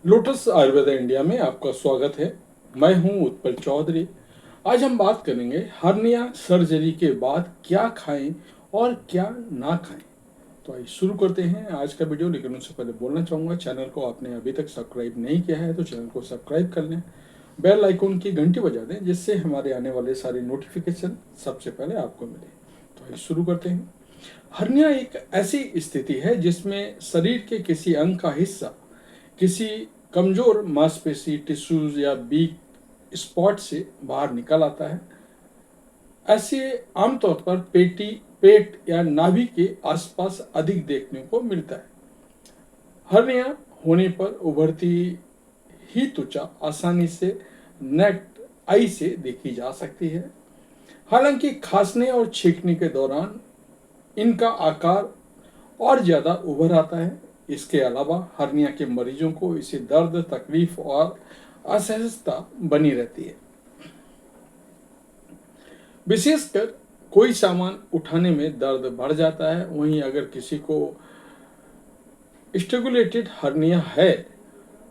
Lotus Ayurveda India में आपका स्वागत है। मैं हूं उत्पल चौधरी। आज हम बात करेंगे हर्निया सर्जरी के बाद क्या खाएं और क्या ना खाएं। तो आइए शुरू करते हैं आज का वीडियो। लेकिन उससे पहले बोलना चाहूँगा, चैनल को आपने अभी तक सब्सक्राइब नहीं किया है तो चैनल को सब्सक्राइब कर लें, बेल आइकन की घंटी बजा दें जिससे हमारे आने वाले सारे नोटिफिकेशन सबसे पहले आपको मिले। तो आइए शुरू करते हैं। हर्निया एक ऐसी स्थिति है जिसमें शरीर के किसी अंग का हिस्सा किसी कमजोर मांसपेशी, टिश्यूज या वीक स्पॉट से बाहर निकल आता है। ऐसे आमतौर पर पेट या नाभि के आसपास अधिक देखने को मिलता है। हर्निया होने पर उभरती ही त्वचा आसानी से नेक्ड आई से देखी जा सकती है। हालांकि खांसने और छींकने के दौरान इनका आकार और ज्यादा उभर आता है। इसके अलावा हर्निया के मरीजों को इसे दर्द, तकलीफ और असहजता बनी रहती है। विशेषकर कोई सामान उठाने में दर्द बढ़ जाता है। वहीं अगर किसी को स्ट्रैंगुलेटेड हर्निया है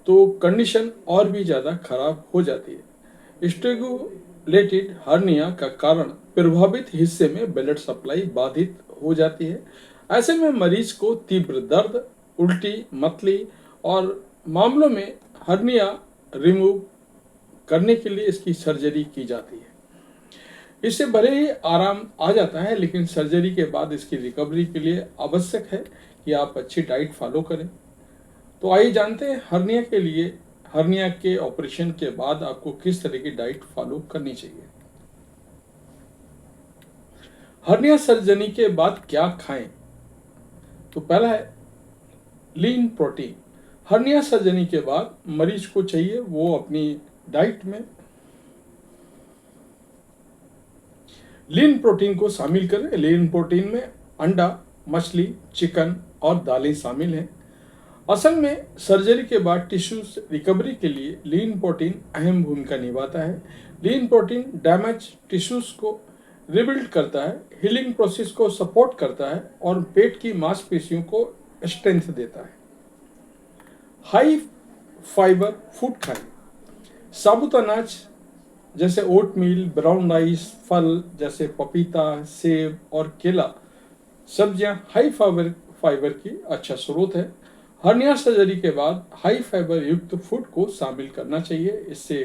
तो कंडीशन और भी ज़्यादा खराब हो जाती है। स्ट्रैंगुलेटेड हर्निया का कारण प्रभावित हिस्से में ब्लड सप्लाई बाधित हो जाती है। ऐसे में मरीज को तीव्र दर्द, उल्टी, मतली और मामलों में हर्निया रिमूव करने के लिए इसकी सर्जरी की जाती है। इससे भले ही आराम आ जाता है, लेकिन सर्जरी के बाद इसकी रिकवरी के लिए आवश्यक है कि आप अच्छी डाइट फॉलो करें। तो आइए जानते हैं हर्निया के ऑपरेशन के बाद आपको किस तरह की डाइट फॉलो करनी चाहिए। हर्निया सर्जरी के बाद क्या खाएं? तो पहला है लीन प्रोटीन। हर्निया सर्जरी के बाद मरीज को चाहिए वो अपनी डाइट में लीन प्रोटीन को शामिल करें। लीन प्रोटीन में अंडा, मछली, चिकन और दालें शामिल हैं। असल में सर्जरी के बाद टिश्यूज रिकवरी के लिए लीन प्रोटीन अहम भूमिका निभाता है। लीन प्रोटीन डैमेज टिश्यूज को रिबिल्ड करता है, हीलिंग प्रोसेस को सपोर्ट करता है और पेट की मांसपेशियों को स्ट्रेंथ देता है। हाई फाइबर फूड खाएं। साबुत अनाज जैसे ओटमील, ब्राउन राइस, फल जैसे पपीता, सेब और केला, सब्जियां हाई फाइबर की अच्छा स्रोत है। हर्निया सर्जरी के बाद हाई फाइबर युक्त फूड को शामिल करना चाहिए। इससे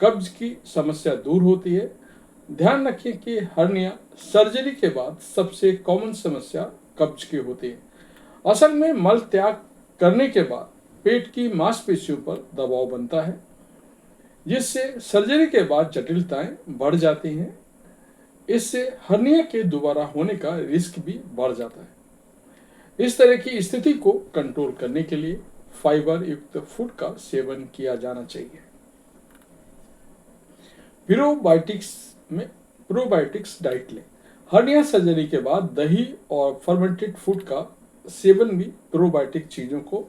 कब्ज की समस्या दूर होती है। ध्यान रखें कि हर्निया सर्जरी के बाद सबसे कॉमन समस्या कब्ज की होती है। असल में मल त्याग करने के बाद पेट की मांसपेशियों पर दबाव बनता है, जिससे सर्जरी के बाद जटिलताएं बढ़ जाती हैं। इससे हर्निया के दोबारा होने का रिस्क भी बढ़ जाता है। इस तरह की स्थिति को कंट्रोल करने के लिए फाइबर युक्त फूड का सेवन किया जाना चाहिए। प्रोबायोटिक्स डाइट लें। हर्निया सर्जरी के बाद दही और फर्मेंटेड फूड का सेवन भी प्रोबायोटिक चीजों को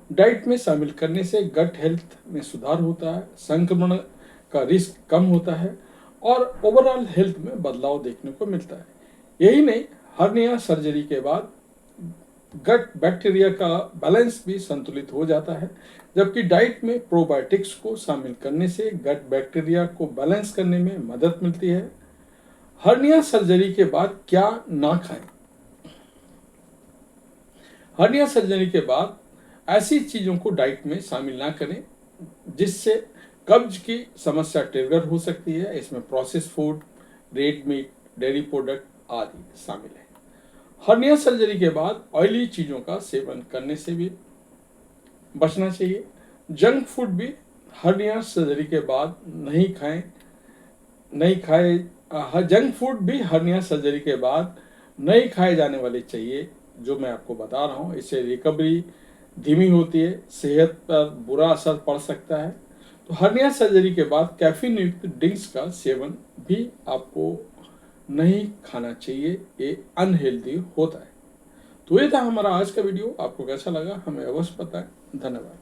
डाइट में शामिल करने से गट हेल्थ में सुधार होता है, संक्रमण का रिस्क कम होता है और ओवरऑल हेल्थ में बदलाव देखने को मिलता है। यही नहीं, हर्निया सर्जरी के बाद गट बैक्टीरिया का बैलेंस भी संतुलित हो जाता है, जबकि डाइट में प्रोबायोटिक्स को शामिल करने से गट बैक्टीरिया को बैलेंस करने में मदद मिलती है। हर्निया सर्जरी के बाद क्या ना खाएं? हर्निया सर्जरी के बाद ऐसी चीजों को डाइट में शामिल ना करें जिससे कब्ज की समस्या ट्रिगर हो सकती है। इसमें process food, red meat, dairy product आदि शामिल है। हर्निया सर्जरी के बाद ऑयली चीजों का सेवन करने से भी बचना चाहिए। जंक फूड भी हर्निया सर्जरी के बाद जंक फूड भी हर्निया सर्जरी के बाद नहीं खाए जाने वाले चाहिए, जो मैं आपको बता रहा हूँ। इससे रिकवरी धीमी होती है, सेहत पर बुरा असर पड़ सकता है। तो हर्निया सर्जरी के बाद कैफीन युक्त ड्रिंक्स का सेवन भी आपको नहीं खाना चाहिए, ये अनहेल्दी होता है। तो ये था हमारा आज का वीडियो। आपको कैसा लगा हमें अवश्य बताएं। धन्यवाद।